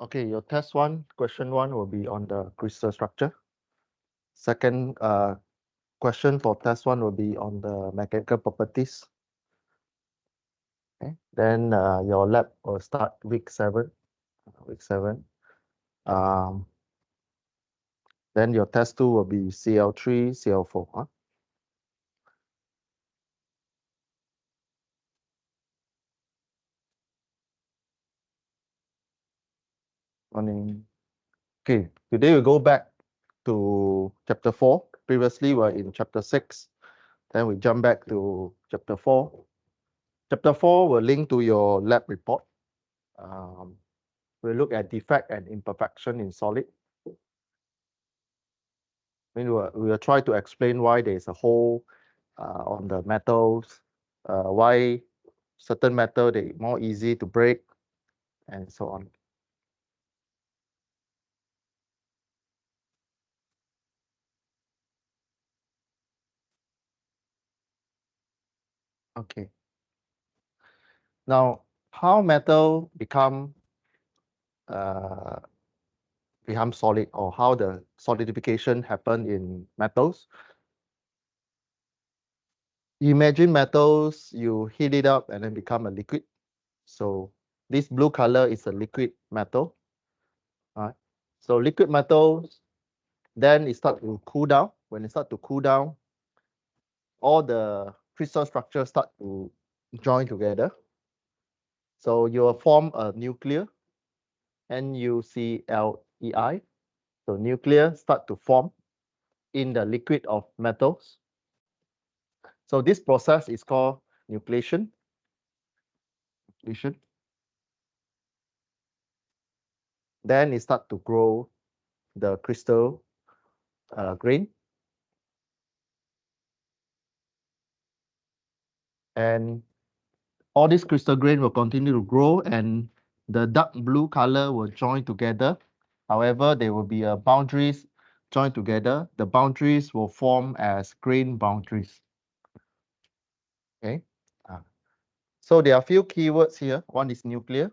Okay, your test one, question one will be on the crystal structure. Second question for test one will be on the mechanical properties. Okay, then your lab will start week 7. Week 7. Then your test 2 will be CL3, CL4. Huh? Morning. Okay, today we go back to chapter 4. Previously, we're in chapter 6. Then we jump back to chapter 4. Chapter 4 will link to your lab report. We'll look at defect and imperfection in solid. We'll try to explain why there is a hole on the metals, why certain metal they more easy to break, and so on. Okay. Now, how metal become solid, or how the solidification happen in metals? Imagine metals, you heat it up and then become a liquid. So this blue color is a liquid metal. Right? So liquid metals, then it start to cool down. When it start to cool down, all the crystal structures start to join together. So you will form a nuclear, NuClei. So nuclear start to form in the liquid of metals. So this process is called nucleation. Then it start to grow the crystal grain. And all this crystal grain will continue to grow, and the dark blue color will join together. However, there will be boundaries joined together. The boundaries will form as grain boundaries. Okay. So there are a few keywords here. One is nuclear.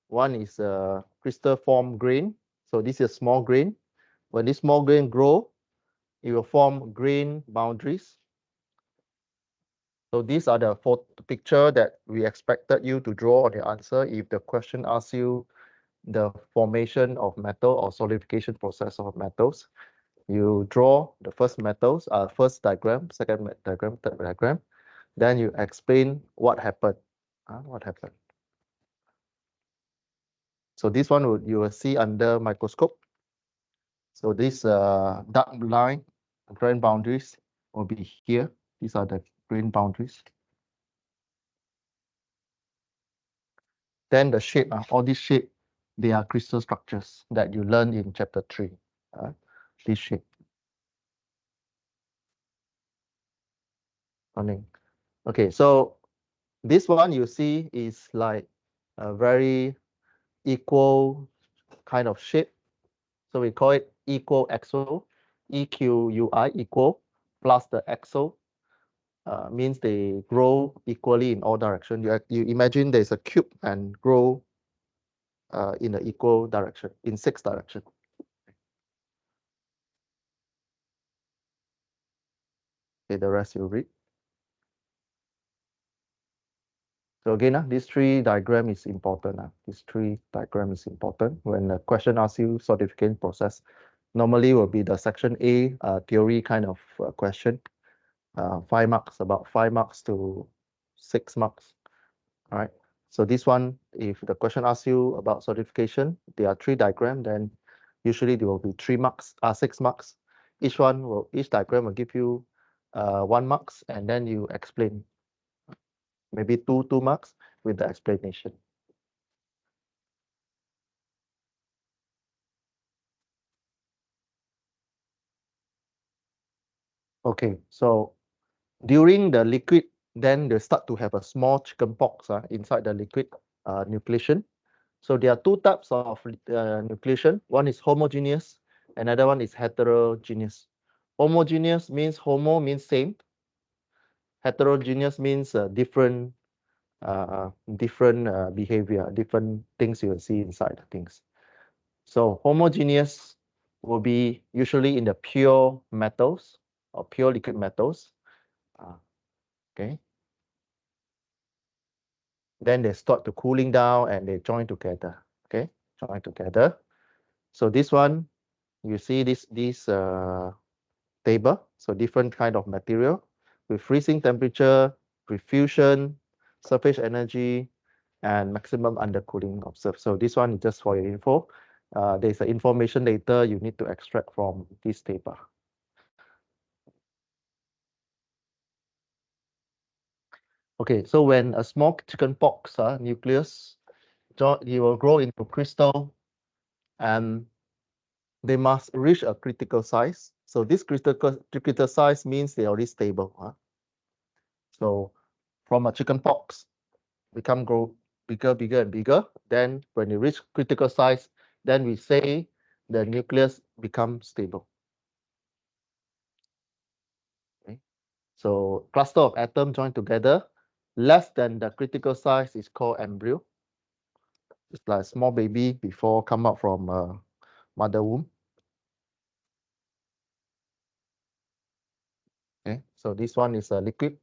One is crystal form grain. So this is small grain. When this small grain grow, it will form grain boundaries. So these are the picture that we expected you to draw on the answer if the question asks you the formation of metal or solidification process of metals. You draw the first metals, first diagram, second diagram, third diagram. Then you explain what happened. What happened? So this one you will see under microscope. So this dark line, grain boundaries will be here. These are the grain boundaries. Then the shape, all these shape, they are crystal structures that you learned in chapter 3. This shape. Okay, so this one you see is like a very equal kind of shape. So we call it equal axle, EQUI, equal, plus the axle. Means they grow equally in all directions. You imagine there's a cube and grow in an equal direction, in 6 directions. Okay, the rest you read. So again, this 3 diagram is important. This 3 diagram is important. When the question asks you solidification process, normally will be the section A theory kind of question. 5 marks, about 5 marks to 6 marks. All right. So this one, if the question asks you about solidification, there are 3 diagrams, then usually there will be 3 marks, 6 marks. Each diagram will give you 1 marks, and then you explain. Maybe 2 marks with the explanation. Okay, so during the liquid, then they start to have a small chicken pox inside the liquid nucleation. So there are 2 types of nucleation. One is homogeneous, another one is heterogeneous. Homogeneous means homo means same. Heterogeneous means different behavior, different things you will see inside the things. So homogeneous will be usually in the pure metals or pure liquid metals. Okay. Then they start to cooling down and they join together. Okay, join together. So this one, you see this table. So different kind of material with freezing temperature, with fusion, surface energy, and maximum undercooling observed. So this one is just for your info. There's an information later you need to extract from this table. Okay, so when a small chickenpox nucleus, it will grow into crystal, and they must reach a critical size. So this critical size means they are already stable. So from a chickenpox, grow bigger, bigger, and bigger. Then when you reach critical size, then we say the nucleus becomes stable. Okay. So cluster of atoms joined together, less than the critical size is called embryo. It's like a small baby before come out from mother womb. Okay. So this one is a liquid,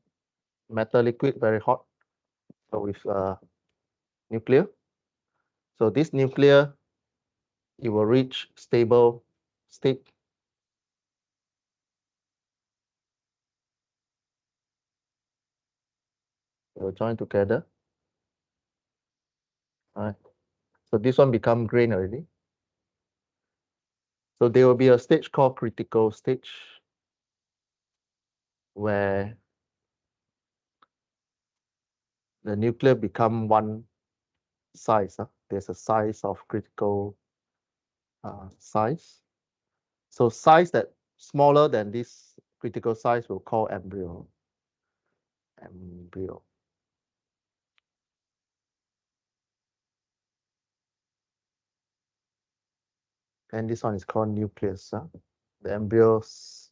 metal liquid, very hot. So with nuclear. So this nuclear, it will reach stable state. They will join together. All right. So this one become grain already. So there will be a stage called critical stage where the nuclear become one size. There's a size of critical size. So size that smaller than this critical size will call embryo. Embryo. And this one is called nucleus. The embryo's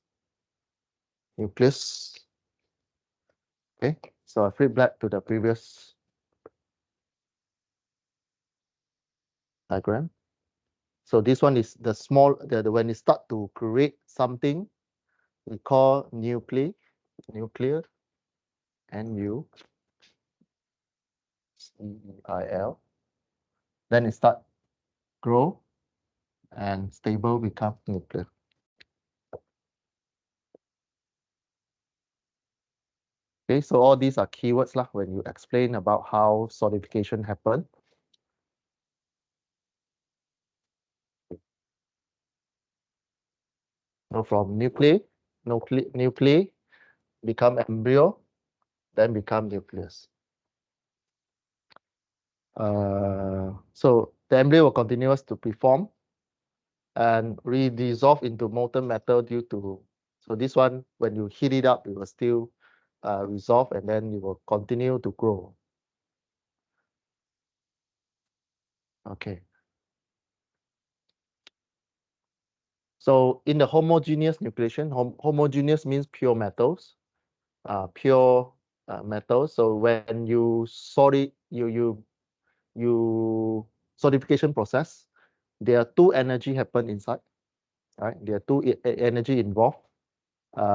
nucleus. Okay, so I flip back to the previous diagram. So this one is the small, when it start to create something, we call nuclear, NuCeil. Then it start grow and stable become nuclear. Okay, so all these are keywords lah when you explain about how solidification happen. So from nuclei become embryo, then become nucleus. So the embryo will continuous to preform and redissolve into molten metal due to, so this one, when you heat it up, it will still resolve and then it will continue to grow. Okay. So in the homogeneous nucleation, homogeneous means pure metals, pure metals. So when you solidification process, there are two energy happen inside, right? There are two energy involved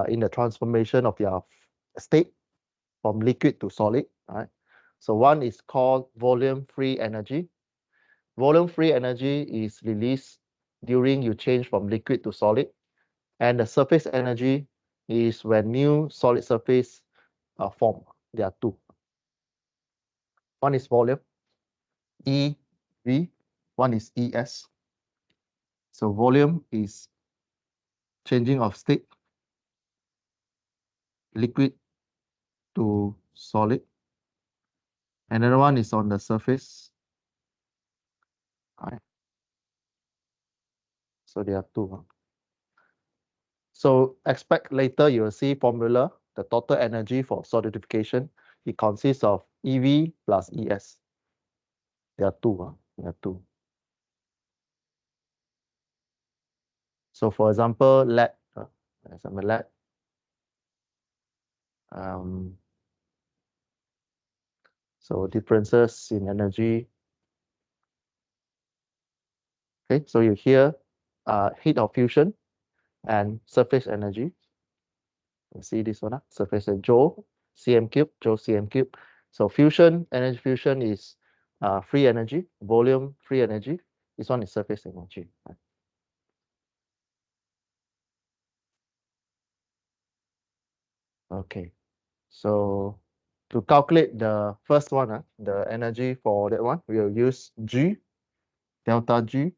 in the transformation of your state from liquid to solid, right? So one is called volume free energy. Volume free energy is released during you change from liquid to solid, and the surface energy is when new solid surface form. There are two. One is volume, EV. One is ES. So volume is changing of state, liquid to solid. Another one is on the surface. Right. So there are two. So expect later you will see formula, the total energy for solidification. It consists of EV plus ES. There are two. There are two. So for example, lead. Lead. So differences in energy. Okay, so you hear heat of fusion and surface energy. You see this one, surface Joule cm cube, Joule cm cube. So fusion, energy fusion is free energy, volume free energy. This one is surface energy. Okay, so to calculate the first one, the energy for that one, we'll use G, delta G.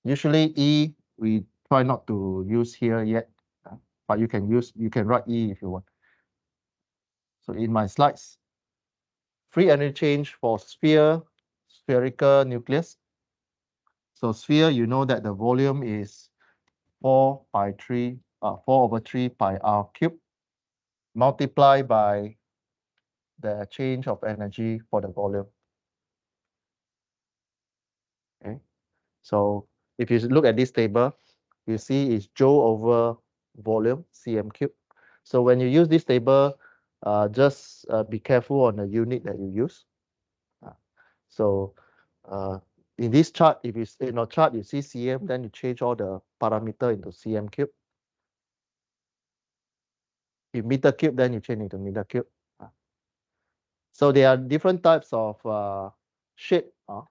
Usually E, we try not to use here yet, but you can write E if you want. So in my slides, free energy change for spherical nucleus. So sphere, you know that the volume is 4/3 pi r cube multiplied by the change of energy for the volume. Okay, so if you look at this table, you see it's Joule over volume cm cube. So when you use this table, just be careful on the unit that you use. So in this chart, if you in our chart you see cm, then you change all the parameter into cm cube. If meter cube, then you change into meter cube. So there are different types of shape or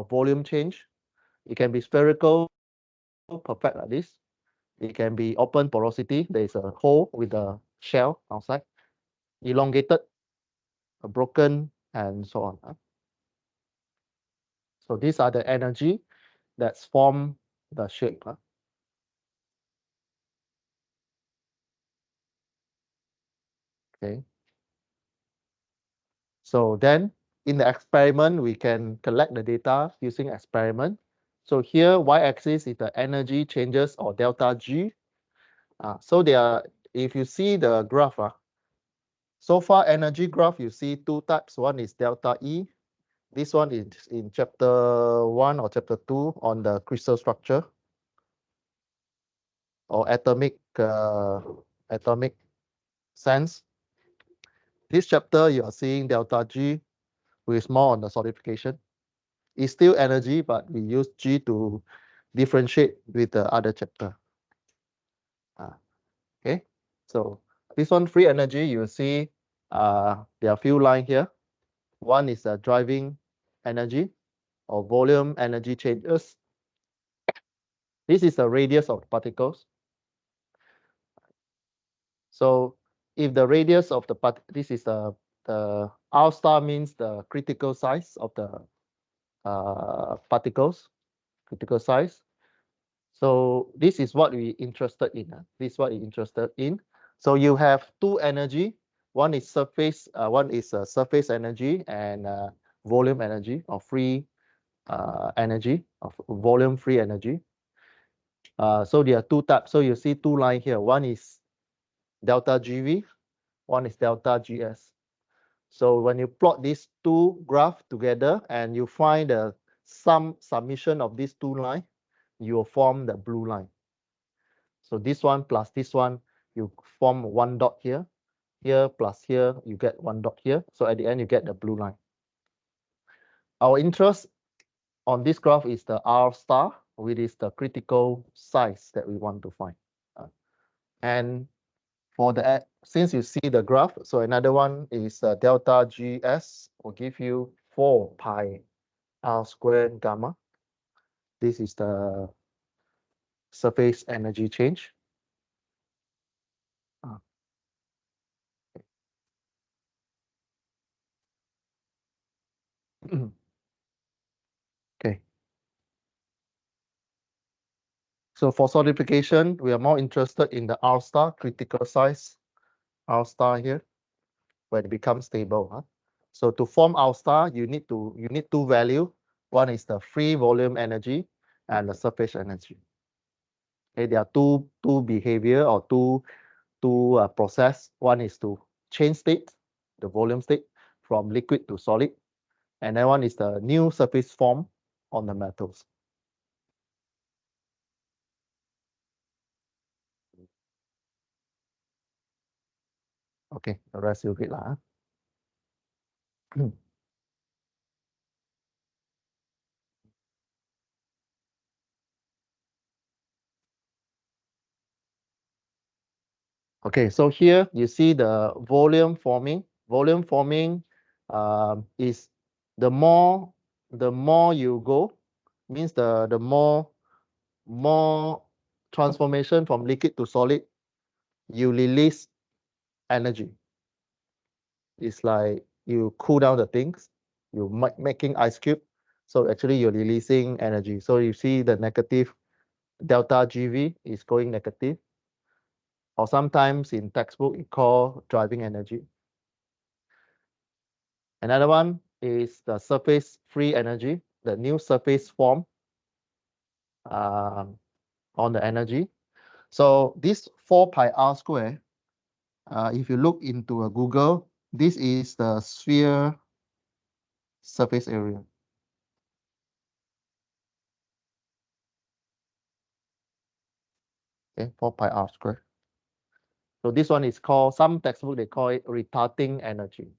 volume change. It can be spherical, perfect like this. It can be open porosity. There is a hole with a shell outside. Elongated, broken, and so on. So these are the energy that's form the shape. Okay. So then in the experiment, we can collect the data using experiment. So here, y-axis is the energy changes or delta G. So there are, if you see the graph, so far energy graph, you see two types. One is delta E. This one is in chapter 1 or chapter 2 on the crystal structure or atomic sense. This chapter, you are seeing delta G, which is more on the solidification. It's still energy, but we use G to differentiate with the other chapter. Okay, so this one free energy, you see there are a few lines here. One is driving energy or volume energy changes. This is the radius of particles. So if the radius of the this is the R star means the critical size of the particles, critical size. So this is what we interested in. This is what we're interested in. So you have two energy. One is surface energy and volume energy or free energy of volume free energy. So there are two types. So you see two lines here. One is delta GV, one is delta GS. So when you plot these two graphs together and you find the summation of these two lines, you will form the blue line. So this one plus this one, you form one dot here. Here plus here, you get one dot here. So at the end, you get the blue line. Our interest on this graph is the R star, which is the critical size that we want to find. And for the since you see the graph, so another one is delta GS will give you 4 pi R squared gamma. This is the surface energy change. Okay. So for solidification, we are more interested in the R star critical size, R star here, when it becomes stable. So to form R star, you need two value. One is the free volume energy and the surface energy. Okay, there are two behavior or two process. One is to change state, the volume state from liquid to solid, and then one is the new surface form on the metals. Okay, the rest you read lah. Okay, so here you see the volume forming. Volume forming is the more you go, means the more transformation from liquid to solid, you release energy. It's like you cool down the things, you making ice cube. So actually you're releasing energy. So you see the negative delta GV is going negative, or sometimes in textbook it called driving energy. Another one is the surface free energy, the new surface form on the energy. So this 4 pi r square, if you look into a Google, this is the sphere surface area. Okay, 4 pi r square. So this one is called, some textbook they call it retarding energy.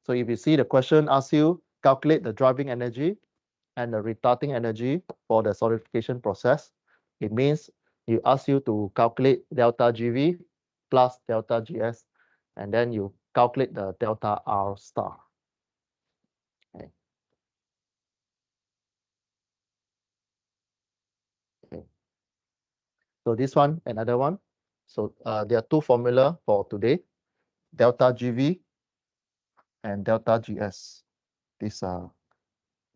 So if you see the question asks you calculate the driving energy and the retarding energy for the solidification process, it means you ask you to calculate delta GV plus delta GS, and then you calculate the delta R star. Okay. Okay. So this one, another one. So there are two formula for today, delta GV and delta GS. These are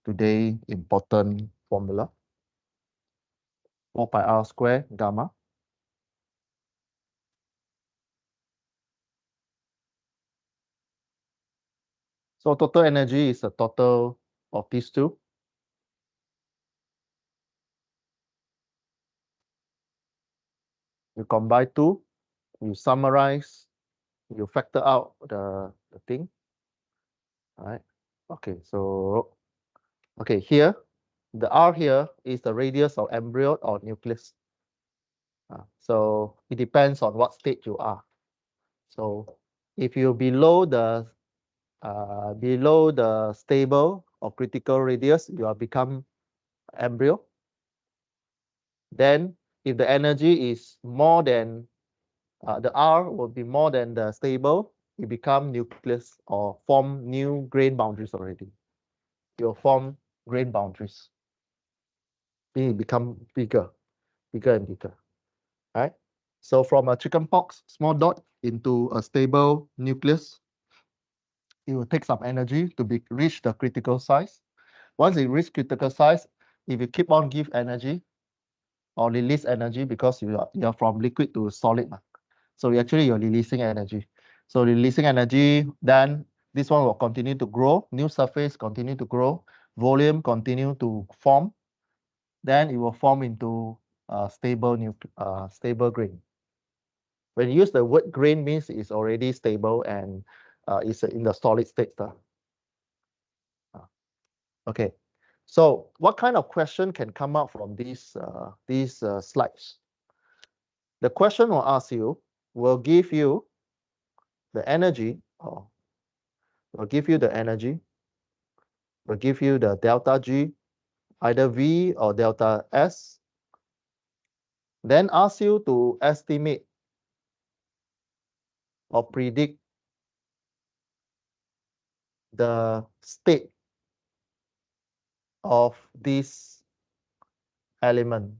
today important formula. 4 pi r square gamma. So total energy is a total of these two. You combine two, you summarize, you factor out the thing. All right. Okay, so okay, here, the R here is the radius of embryo or nucleus. So it depends on what state you are. So if you're below the stable or critical radius, you are become embryo. Then if the energy is more than the R will be more than the stable, you become nucleus or form new grain boundaries already. You'll form grain boundaries. It become bigger and bigger. Right? So from a chickenpox small dot into a stable nucleus, it will take some energy to reach the critical size. Once it reach critical size, if you keep on give energy or release energy, because you're from liquid to solid, so you're releasing energy. So releasing energy, then this one will continue to grow, new surface continue to grow, volume continue to form, then it will form into stable grain. When you use the word grain, means it's already stable and it's in the solid state. Okay, so what kind of question can come out from these slides? The question will give you the energy, or will give you the energy, will give you the delta G, either V or delta S, then ask you to estimate or predict the state of this element.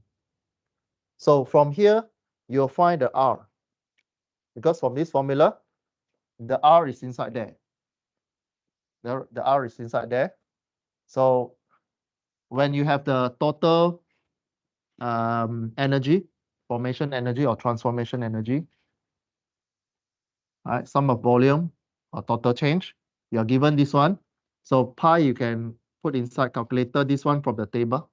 So from here, you'll find the R, because from this formula, the R is inside there. The R is inside there. So when you have the total energy, formation energy or transformation energy, right, sum of volume or total change, you're given this one. So pi you can put inside calculator, this one from the table.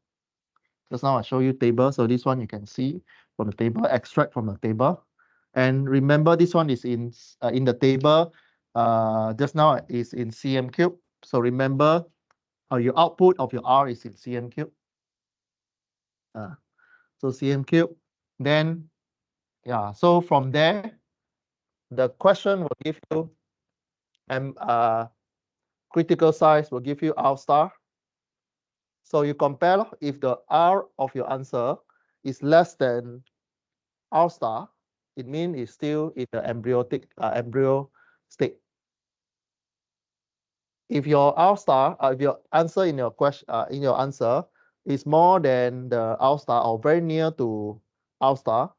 Just now I show you table, so this one you can see from the table, extract from the table. And remember, this one is in the table. Just now is in cm cube. So remember, your output of your R is in cm cube. So cm cube. Then, yeah. So from there, the question will give you critical size will give you R star. So you compare if the R of your answer is less than R star, it means it's still in the embryo state. If your R star, if your answer in your question, in your answer is more than the R star or very near to R star,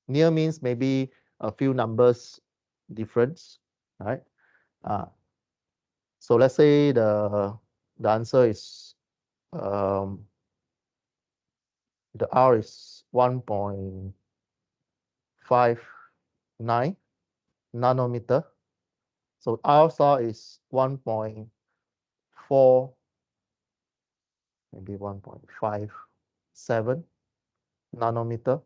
near means maybe a few numbers difference, right? So let's say the answer is the R is 1.59 nanometer. So R star is 1.4, maybe 1.57 nanometer.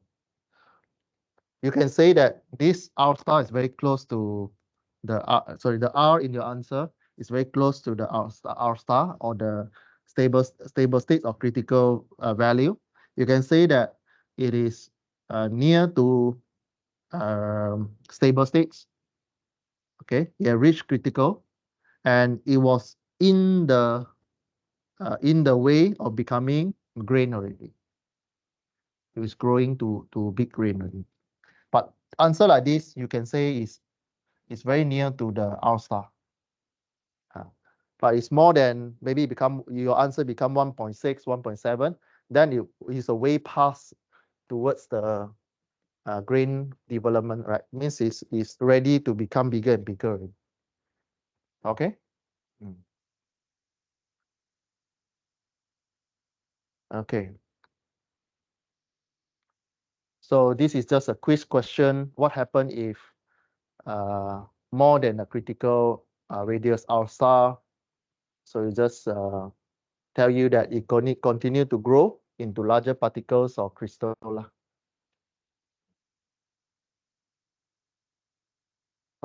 You can say that this R star is very close to the the R in your answer is very close to the R star or the stable state or critical value. You can say that it is near to stable states. Okay, it reached critical, and it was in the way of becoming grain already. It was growing to big grain already. But answer like this, you can say is very near to the R star. But it's more than maybe your answer become 1.6, 1.7, then it is a way past towards the grain development, right? Means it's ready to become bigger and bigger. Okay. Okay. So this is just a quiz question. What happens if more than a critical radius R star? So you just tell you that it continue to grow into larger particles or crystal.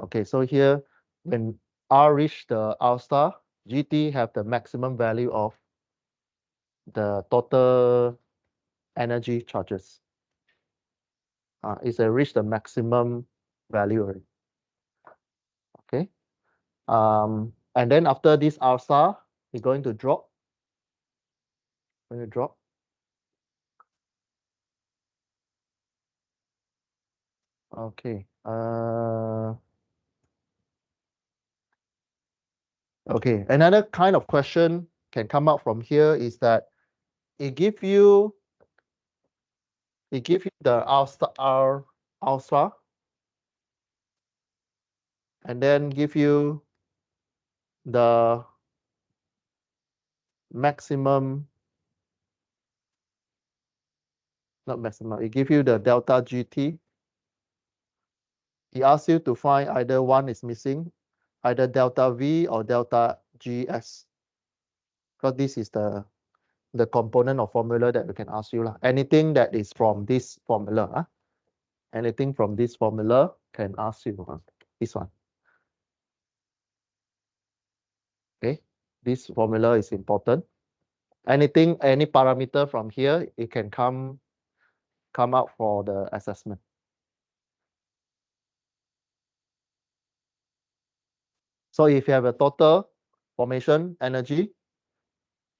Okay, so here when R reach the R star, GT have the maximum value of the total energy charges. It's reach the maximum value already. Okay. And then after this R star, it's going to drop. Going to drop. Okay. Okay. Another kind of question can come out from here is that it give you the R star, and then give you the maximum, not maximum, it give you the delta GT. He asks you to find either one is missing, either delta V or delta GS. Because this is the component or formula that we can ask you. Anything that is from this formula. Anything from this formula can ask you this one. Okay, this formula is important. Any parameter from here, it can come out for the assessment. So if you have a total formation energy,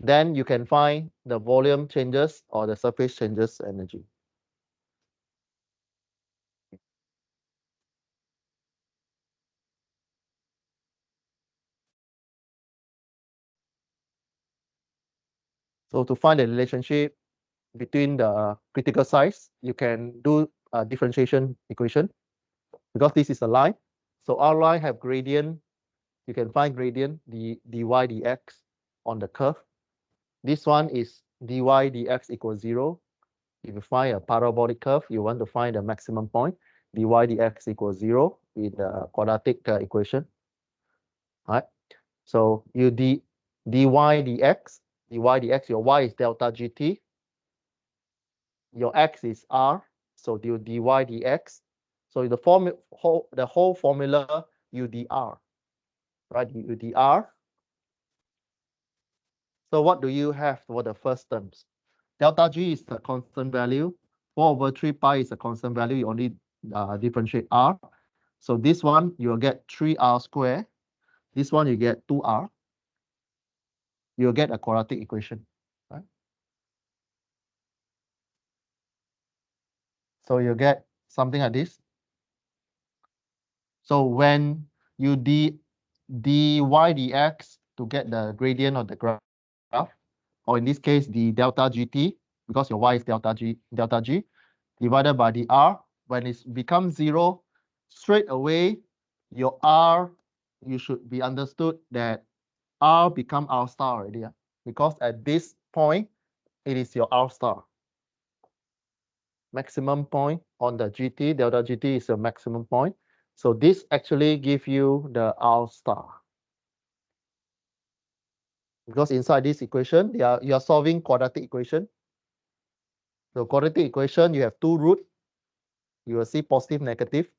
then you can find the volume changes or the surface changes energy. So to find the relationship between the critical size, you can do a differentiation equation because this is a line. So our line have gradient. You can find gradient dy dx on the curve. This one is dy dx equals 0. If you find a parabolic curve, you want to find the maximum point. Dy dx equals 0 in the quadratic equation. All right. So you dy dx, your y is delta GT, your x is r, so you dy dx. So the whole formula you dr, right? You dr. So what do you have for the first terms? Delta G is the constant value. 4/3 pi is a constant value. You only differentiate r. So this one you'll get 3r squared. This one you get 2r. You'll get a quadratic equation, right? So you get something like this. So when you dy dx to get the gradient of the graph, or in this case, the delta gt, because your y is delta g, divided by the r, when it becomes 0, straight away, your r, you should be understood that r become r star already, because at this point, it is your r star. Maximum point on the gt, delta gt is your maximum point. So this actually gives you the r star. Because inside this equation, you are solving quadratic equation. So quadratic equation, you have two roots. You will see positive, negative.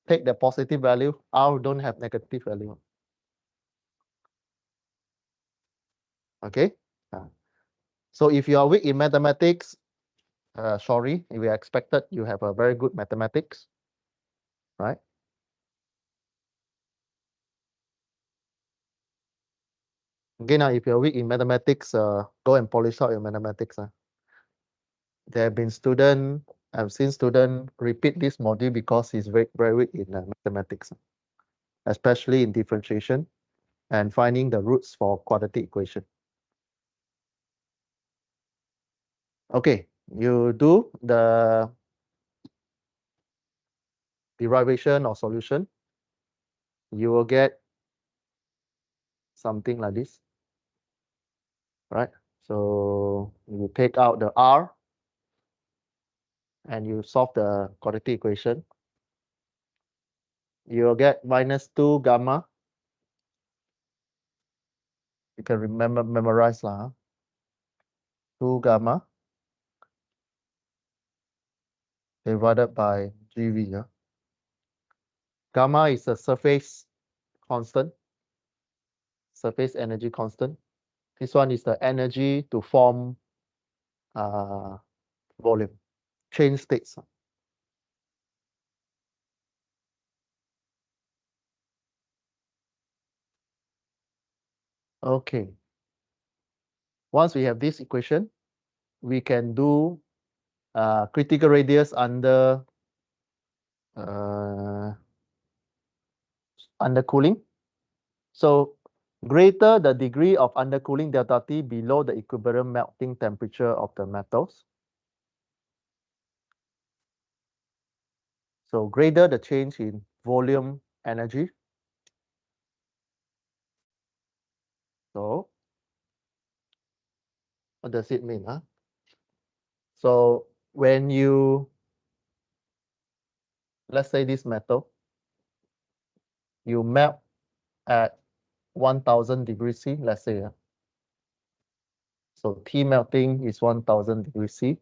Take the positive value. R don't have negative value. Okay. So if you are weak in mathematics, sorry, we expected you have a very good mathematics, right? Again, if you're weak in mathematics, go and polish out your mathematics. There have been students, I've seen students repeat this module because he's very, very weak in mathematics, especially in differentiation and finding the roots for quadratic equation. Okay, you do the derivation or solution, you will get something like this, right? So you take out the r and you solve the quadratic equation. You will get -2 gamma. You can memorize lah. 2 gamma divided by GV. Gamma is a surface constant, surface energy constant. This one is the energy to form volume, change states. Okay. Once we have this equation, we can do critical radius under undercooling. So greater the degree of undercooling delta T below the equilibrium melting temperature of the metals. So greater the change in volume energy. So what does it mean? So when you, let's say this metal, you melt at 1000 degrees C, let's say. So T melting is 1000 degrees C.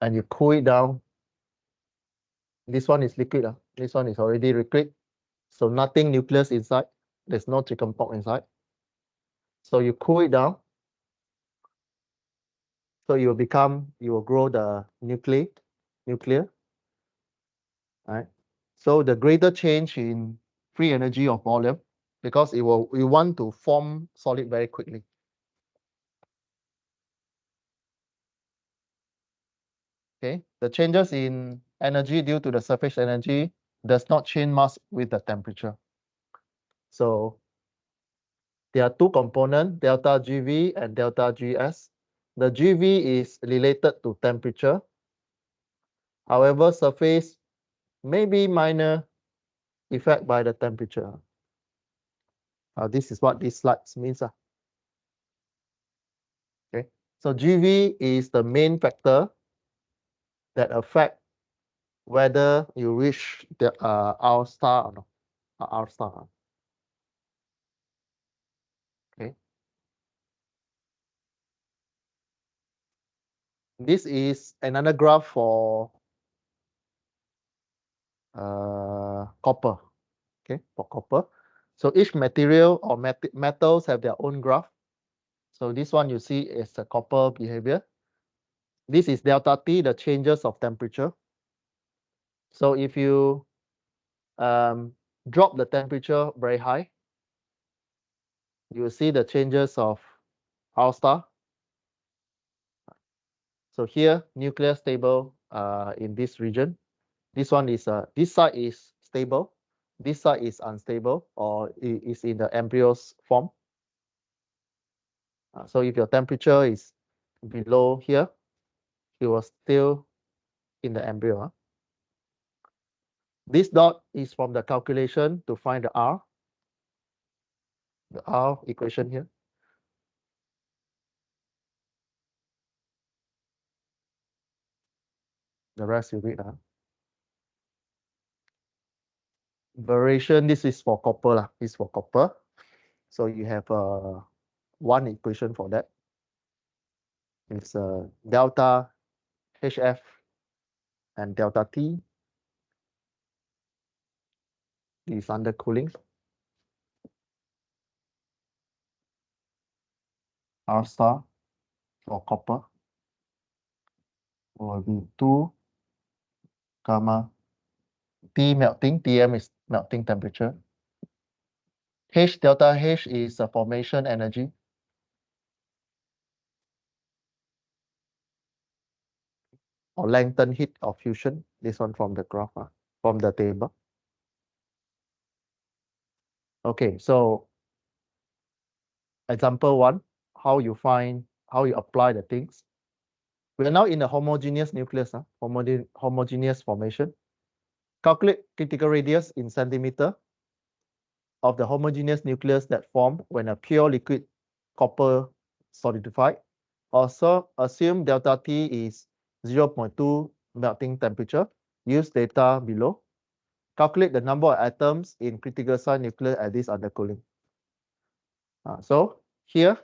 And you cool it down. This one is liquid. This one is already liquid. So nothing nucleus inside. There's no chicken pox inside. So you cool it down. So you will grow the nuclear. Right? So the greater change in free energy of volume, because we want to form solid very quickly. Okay, the changes in energy due to the surface energy does not change much with the temperature. So there are two components, delta GV and delta GS. The GV is related to temperature. However, surface may be minor effect by the temperature. This is what this slide means. Okay, so GV is the main factor that affect whether you reach the R star or not. R star. Okay. This is another graph for copper. Okay, for copper. So each material or metals have their own graph. So this one you see is the copper behavior. This is delta T, the changes of temperature. So if you drop the temperature very high, you will see the changes of R star. So here, nuclear stable in this region. This one is this side is stable, this side is unstable, or is in the embryo's form. So if your temperature is below here, it was still in the embryo. This dot is from the calculation to find the R equation here. The rest you read. Variation, this is for copper. This is for copper. So you have one equation for that. It's delta HF and delta T is under cooling. R star for copper will be 2 gamma T melting. Tm is melting temperature. H delta H is a formation energy. Or lengthened heat of fusion. This one from the graph, from the table. Okay, so example 1, how you apply the things. We are now in a homogeneous nucleus, homogeneous formation. Calculate critical radius in centimeter of the homogeneous nucleus that formed when a pure liquid copper solidified. Also, assume delta T is 0.2 melting temperature. Use data below. Calculate the number of atoms in critical size nucleus at this undercooling. So here,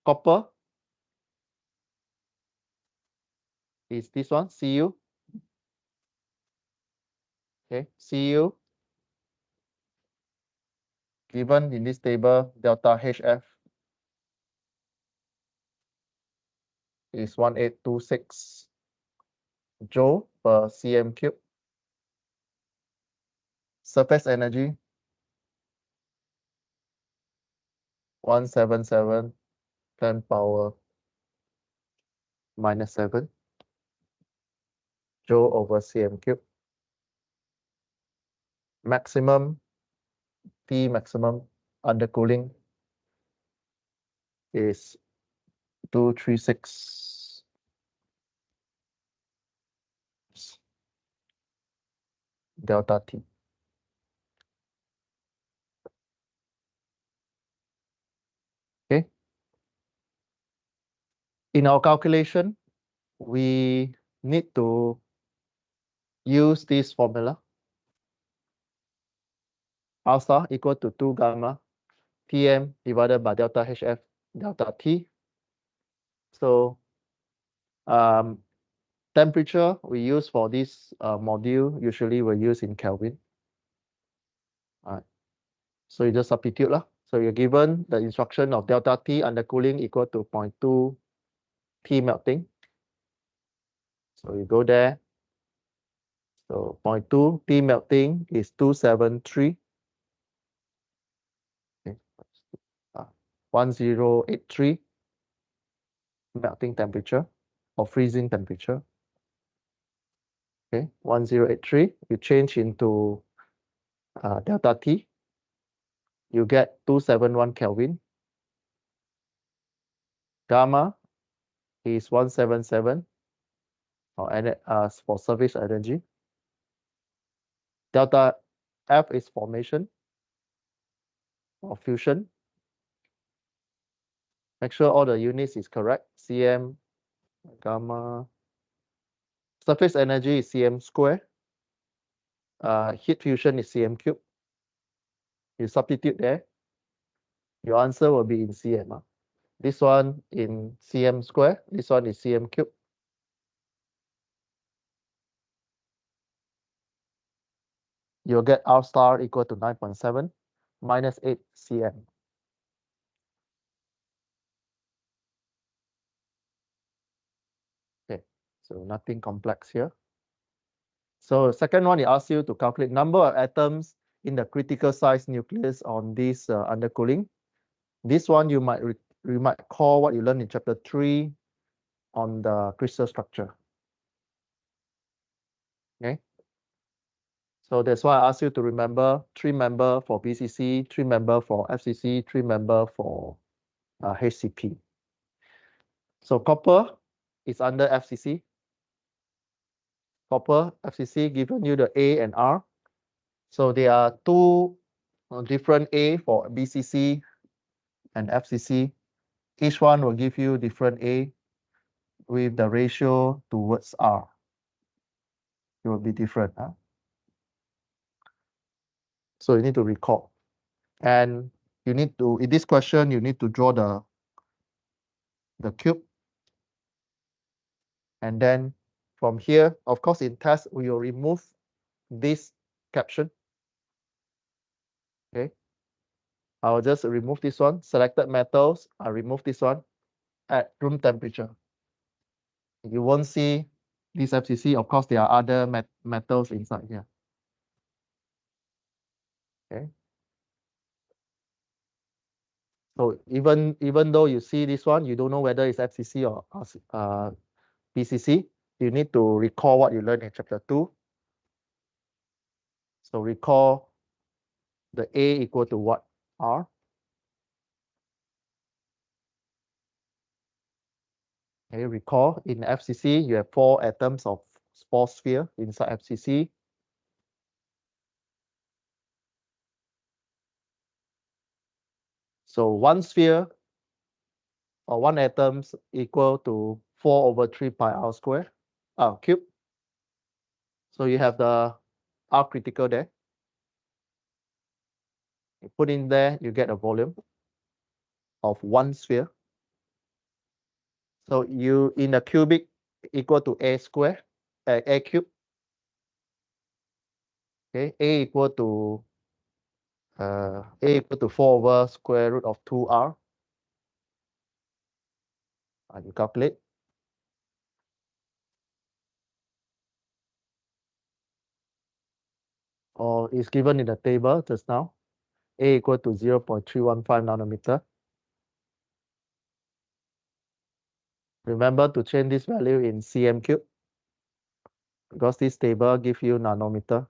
copper is this one, Cu. Okay, Cu given in this table, delta HF is 1826 joule per cm cube. Surface energy 177 10 power minus 7 joule over cm cube. Maximum T maximum undercooling is 236 delta T. Okay. In our calculation, we need to use this formula. R star equal to 2 gamma Tm divided by delta HF delta T. So temperature we use for this module usually we use in Kelvin. All right. So you just substitute lah. So you're given the instruction of delta T undercooling equal to 0.2 T melting. So you go there. So 0.2 T melting is 273. Okay. 1083 melting temperature or freezing temperature. Okay, 1083. You change into delta T. You get 271 Kelvin. Gamma is 177 for surface energy. Delta F is formation or fusion. Make sure all the units is correct. Cm, gamma. Surface energy is Cm square. Heat fusion is Cm cube. You substitute there. Your answer will be in Cm. This one in Cm square. This one is Cm cube. You'll get R star equal to 9.7 minus 8 Cm. Okay, so nothing complex here. So second one, it asks you to calculate number of atoms in the critical size nucleus on this undercooling. This one you might call what you learned in chapter 3 on the crystal structure. Okay. So that's why I asked you to remember 3-member for BCC, 3-member for FCC, 3-member for HCP. So copper is under FCC. Copper, FCC given you the A and R. So there are two different A for BCC and FCC. Each one will give you different A with the ratio towards R. It will be different. Huh? So you need to recall. And you need to, in this question, you need to draw the cube. And then from here, of course, in test, we will remove this caption. Okay. I'll just remove this one. Selected metals, I remove this one at room temperature. You won't see this FCC. Of course, there are other metals inside here. Okay. So even though you see this one, you don't know whether it's FCC or BCC. You need to recall what you learned in chapter 2. So recall the A equal to what? R. Okay, recall in FCC, you have 4 atoms of 4 sphere inside FCC. So 1 sphere or 1 atoms equal to 4/3 pi r square, cube. So you have the R critical there. You put in there, you get a volume of 1 sphere. So you in a cubic equal to A square, A cube. Okay, A equal to 4/square root of 2r. You calculate. Or is given in the table just now. A equal to 0.315 nanometer. Remember to change this value in cm cube because this table gives you nanometer.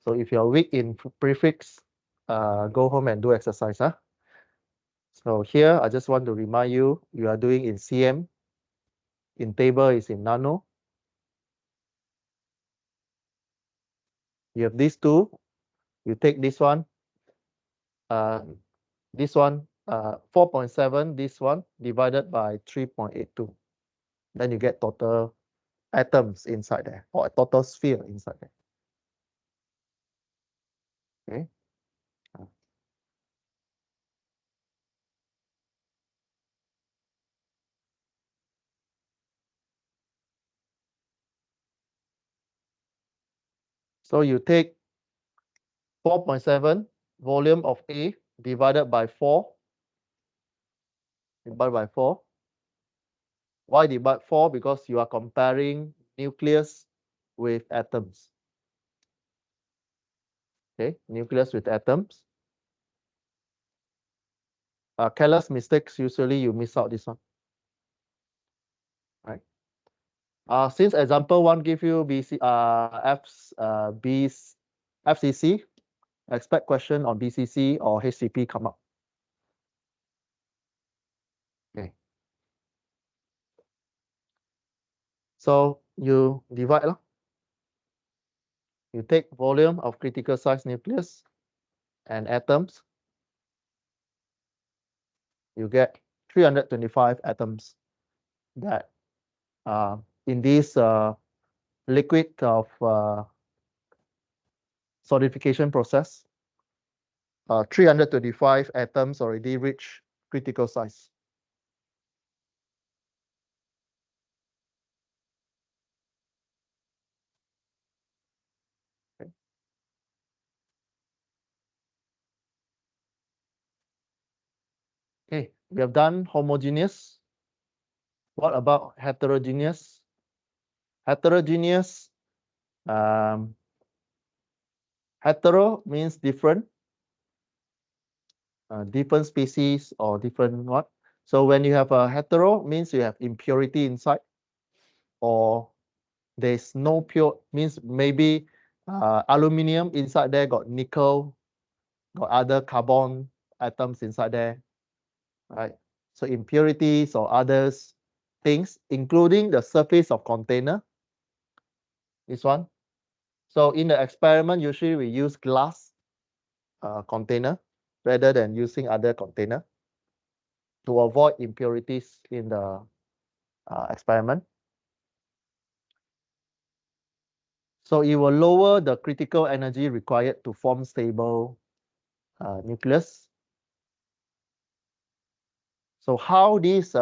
So if you're weak in prefix, go home and do exercise. Huh? So here, I just want to remind you, you are doing in cm. In table is in nano. You have these two. You take this one. 4.7, this one divided by 3.82. Then you get total atoms inside there, or a total sphere inside there. Okay. So you take 4.7 volume of A divided by 4. Divided by 4. Why divide 4? Because you are comparing nucleus with atoms. Okay, nucleus with atoms. Careless mistakes, usually you miss out this one. Right. Since example 1 give you FCC, expect question on BCC or HCP come up. Okay. So you divide. You take volume of critical size nucleus and atoms. You get 325 atoms that in this liquid of solidification process. 325 atoms already reach critical size. Okay. Okay, we have done homogeneous. What about heterogeneous? Heterogeneous, hetero means different. different species or different what. So when you have a hetero, means you have impurity inside, or there's no pure, means maybe aluminum inside there got nickel, got other carbon atoms inside there, right? So impurities or others things, including the surface of container, this one. So in the experiment, usually we use glass container rather than using other container to avoid impurities in the experiment. So it will lower the critical energy required to form stable nucleus. So how this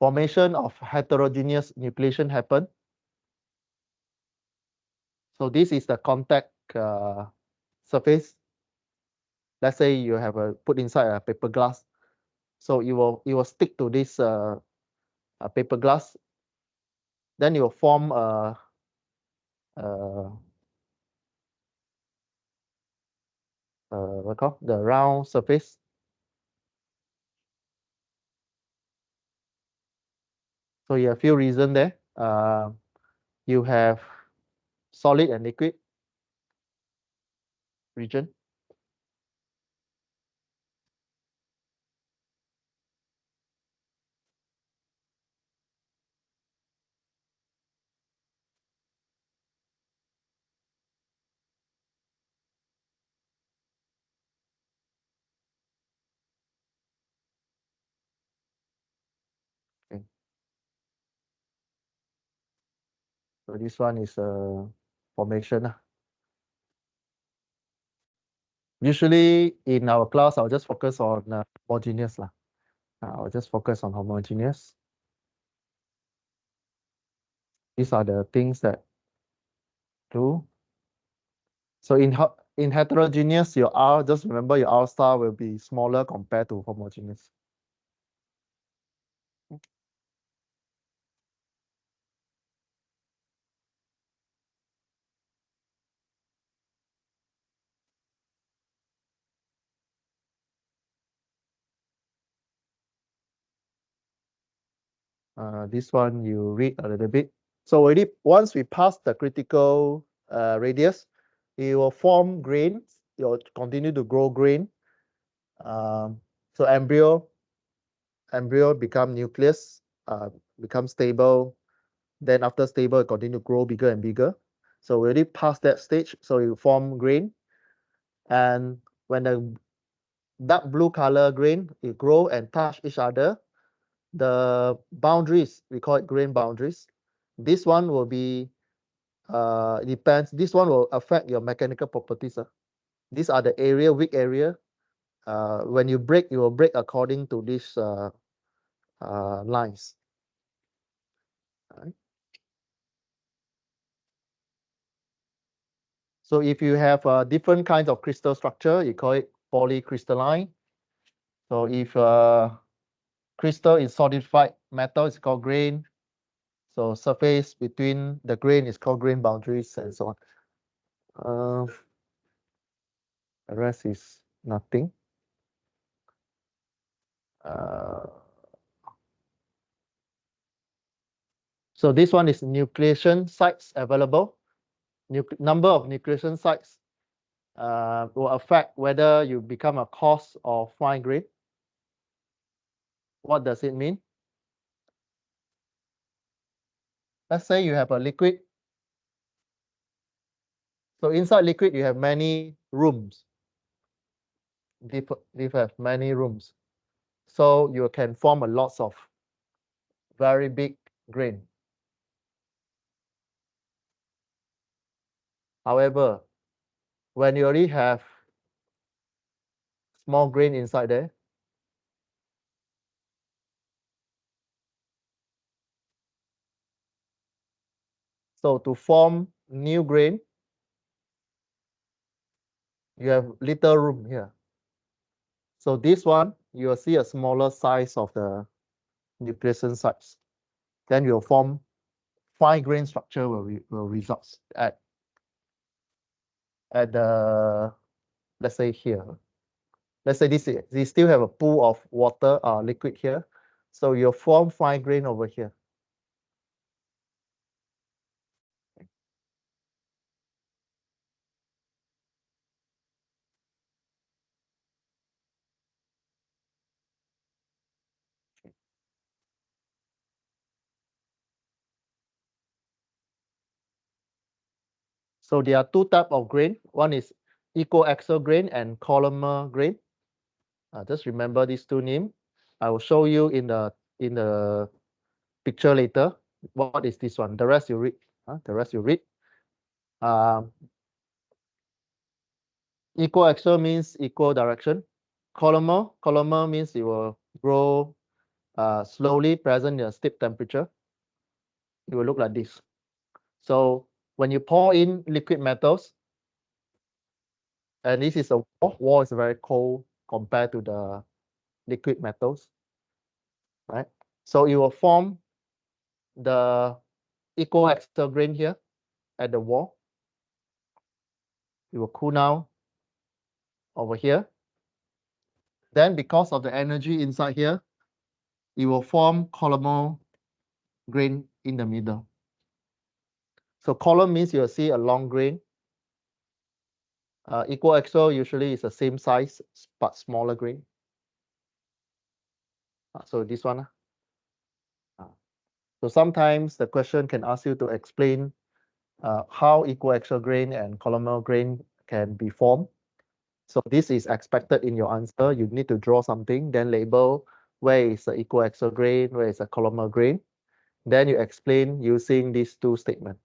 formation of heterogeneous nucleation happen? So this is the contact surface. Let's say you have a put inside a paper glass. So it will stick to this paper glass. Then it will form what called the round surface. So you have a few reasons there. You have solid and liquid region. Okay. So this one is a formation. Usually in our class, I'll just focus on homogeneous. I'll just focus on homogeneous. These are the things that do. So in heterogeneous, your R, just remember your R star will be smaller compared to homogeneous. This one you read a little bit. So already once we pass the critical radius, it will form grains. It will continue to grow grain. So embryo become nucleus, become stable. Then after stable, it continue to grow bigger and bigger. So we already passed that stage. So you form grain, and when the dark blue color grain it grow and touch each other, the boundaries we call it grain boundaries. This one will be depends. This one will affect your mechanical properties. These are the area, weak area. When you break, you will break according to these lines. Right. So if you have different kinds of crystal structure, you call it polycrystalline. So if crystal is solidified metal, it's called grain. So surface between the grain is called grain boundaries and so on. The rest is nothing. So this one is nucleation sites available. Number of nucleation sites will affect whether you become a coarse or fine grain. What does it mean? Let's say you have a liquid. So inside liquid, you have many rooms. They have many rooms. So you can form a lots of very big grain. However, when you already have small grain inside there, so to form new grain, you have little room here. So this one, you will see a smaller size of the nucleation sites. Then you'll form fine grain structure will result at the let's say here. Let's say this still have a pool of water liquid here. So you'll form fine grain over here. So there are two types of grain. One is equiaxial grain and columnar grain. Just remember these two names. I will show you in the picture later. What is this one? The rest you read. The rest you read. Equiaxial means equal direction. Columnar means it will grow slowly, present in a steep temperature. It will look like this. So when you pour in liquid metals, and this is a wall is very cold compared to the liquid metals, right? So it will form the equiaxial grain here at the wall. It will cool down over here. Then because of the energy inside here, it will form columnar grain in the middle. So column means you'll see a long grain. Equiaxial usually is the same size but smaller grain. So this one. So sometimes the question can ask you to explain how equiaxial grain and columnar grain can be formed. So this is expected in your answer. You need to draw something, then label where is the equiaxial grain, where is the columnar grain. Then you explain using these two statements.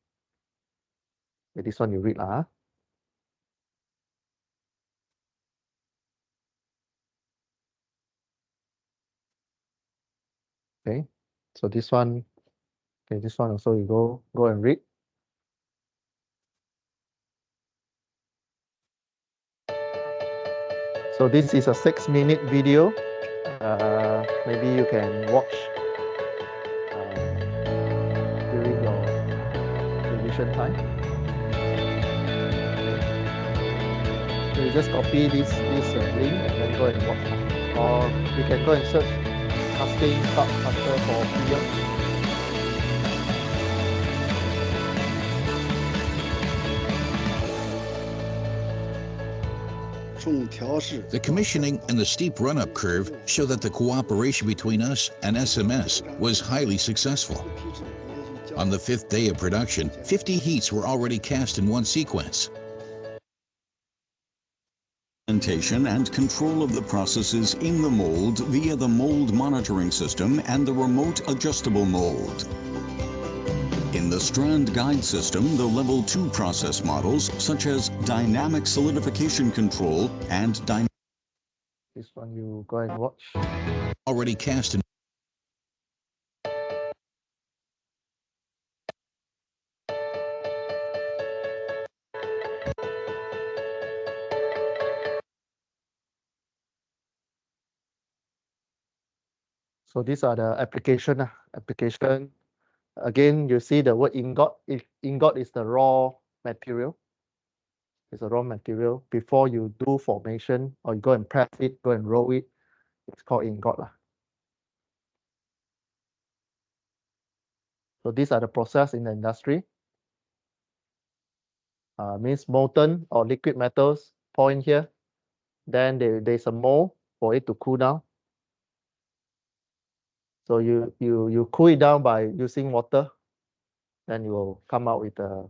Okay, this one you read. Okay, so this one, okay, this one also you go and read. So this is a 6-minute video. Maybe you can watch during your revision time. So you just copy this link and then go and watch. Or you can go and search casting subcutter for PDF. The commissioning and the steep run-up curve show that the cooperation between us and SMS was highly successful. On the 5th day of production, 50 heats were already cast in one sequence. And control of the processes in the mold via the mold monitoring system and the remote adjustable mold. In the strand guide system, the level 2 process models, such as dynamic solidification control and This one you go and watch. already cast in. So these are the application. Application. Again, you see the word ingot. Ingot is the raw material. It's a raw material. Before you do formation or you go and press it, go and roll it, it's called ingot. So these are the process in the industry. Means molten or liquid metals pour in here. Then there's a mold for it to cool down. So you cool it down by using water. Then you will come out with a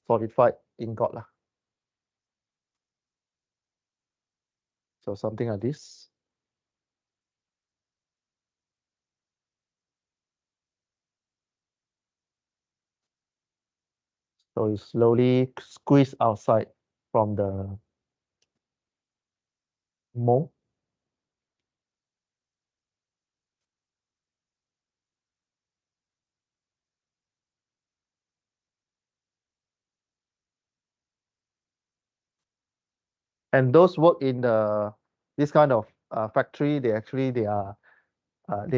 solidified ingot. So something like this. So you slowly squeeze outside from the mold. And those work in this kind of factory, they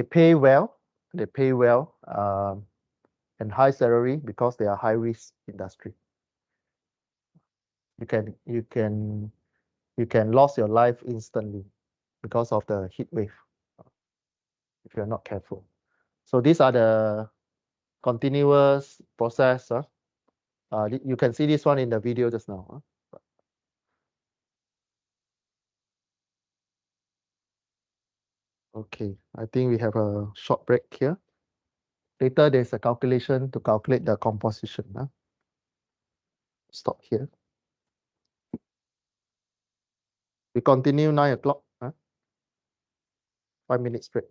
pay well. They pay well and high salary because they are high risk industry. You can you can lose your life instantly because of the heat wave if you're not careful. So these are the continuous process. You can see this one in the video just now. Okay, I think we have a short break here. Later, there's a calculation to calculate the composition. Stop here. We continue 9 o'clock. 5 minutes break.